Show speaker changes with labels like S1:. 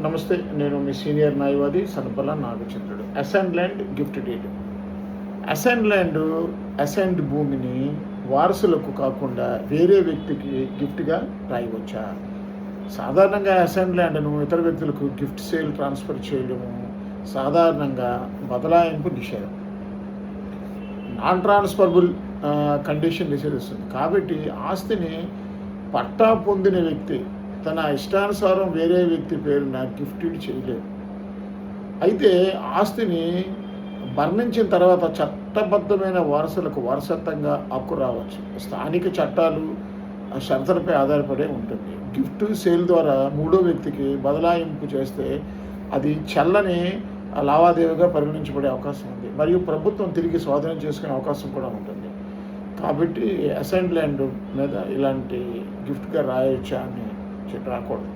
S1: నమస్తే, నేను మీ సీనియర్ న్యాయవాది Sanapalla Nagachandrudu. Assigned land gift deed. Assigned land assigned భూమిని వారసులకు కాకుండా వేరే వ్యక్తికి గిఫ్ట్గా రాయవచ్చా? సాధారణంగా అసైన్డ్ ల్యాండ్ను ఇతర వ్యక్తులకు గిఫ్ట్ సేల్ ట్రాన్స్ఫర్ చేయడము సాధారణంగా బదలాయింపు నిషేధం, నాన్ ట్రాన్స్ఫరబుల్ కండిషన్ నిషేధిస్తుంది. కాబట్టి ఆస్తిని పట్టా పొందిన వ్యక్తి తన ఇష్టానుసారం వేరే వ్యక్తి పేరున గిఫ్ట్ చేయలేదు. అయితే ఆస్తిని మరణించిన తర్వాత చట్టబద్ధమైన వారసులకు వారసత్వంగా హక్కు రావచ్చు. స్థానిక చట్టాలు షరతులపై ఆధారపడే ఉంటుంది. గిఫ్ట్ సేల్ ద్వారా మూడో వ్యక్తికి బదలాయింపు చేస్తే అది చెల్లని లావాదేవీగా పరిగణించబడే అవకాశం ఉంది, మరియు ప్రభుత్వం తిరిగి స్వాధీనం చేసుకునే అవకాశం కూడా ఉంటుంది. కాబట్టి అసైన్డ్ ల్యాండ్ మీద ఇలాంటి గిఫ్ట్గా రాయొచ్చా అని రాకూడదు.